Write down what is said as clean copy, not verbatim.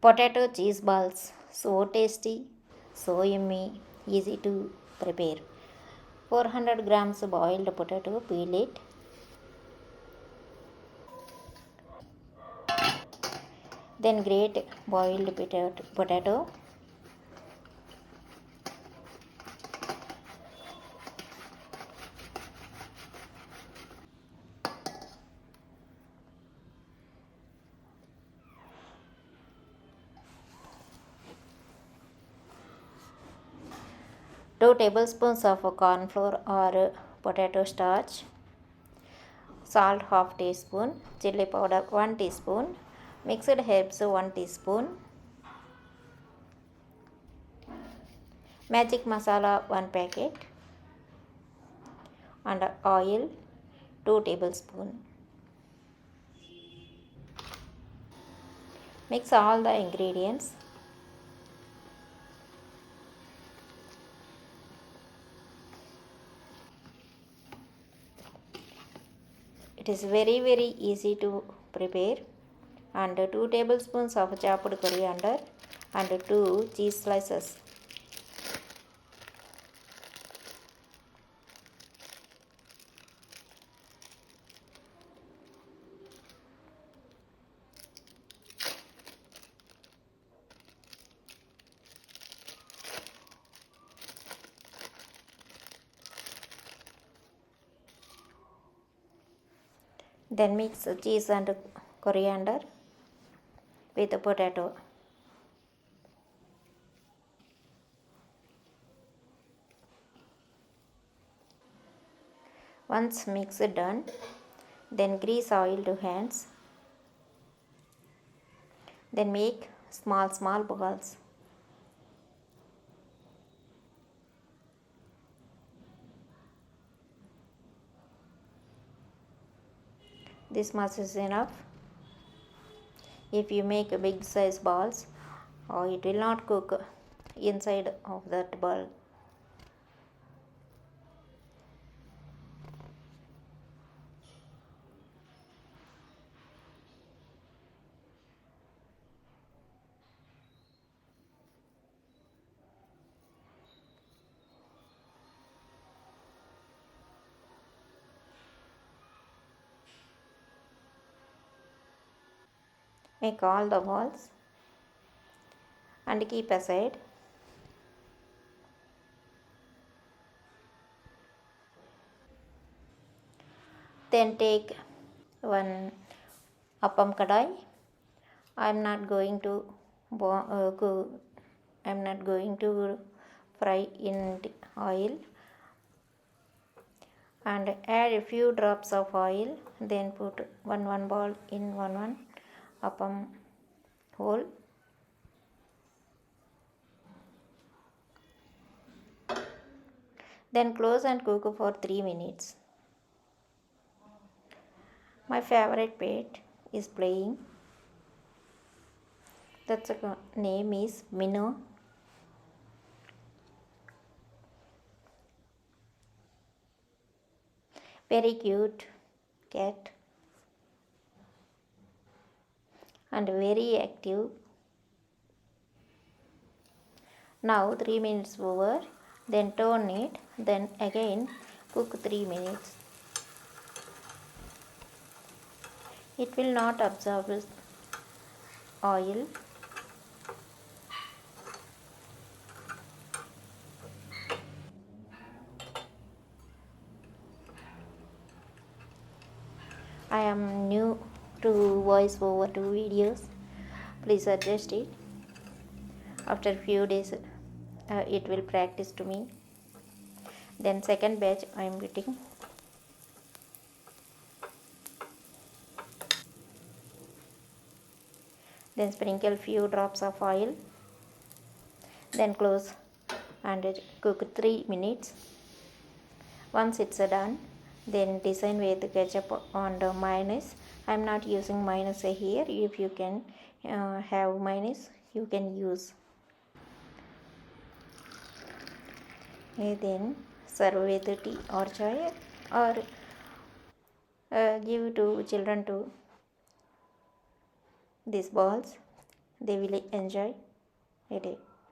Potato cheese balls. So tasty, so yummy, easy to prepare. 400 grams boiled potato, peel it. Then grate boiled potato. Two tablespoons of corn flour or potato starch, salt half teaspoon, chili powder 1 teaspoon, mixed herbs 1 teaspoon, magic masala 1 packet, and oil 2 tablespoon. Mix all the ingredients. It is very easy to prepare, and 2 tablespoons of chopped coriander and 2 cheese slices. Then mix cheese and coriander with the potato. Once mixed done, then grease oil to hands. Then make small balls. This much is enough. If you make big size balls, it will not cook inside of that ball. Make all the balls and keep aside. Then take one appam kadai. I am not going to fry in oil, and add a few drops of oil. Then put one ball in one appam hole. Then close and cook for 3 minutes. My favorite pet is playing. That's name is Minnow. Very cute cat and very active. Now 3 minutes over, then turn it, then again cook 3 minutes. It will not absorb oil. I am new to voice over to videos. Please adjust it. After few days it will practice to me. Then second batch I am getting. Then sprinkle few drops of oil. Then close and cook 3 minutes. Once it's done, then design with ketchup and mayonnaise. I am not using mayonnaise here. If you can have mayonnaise, you can use. Then serve with tea or chai, or give to children to these balls. they will enjoy a day.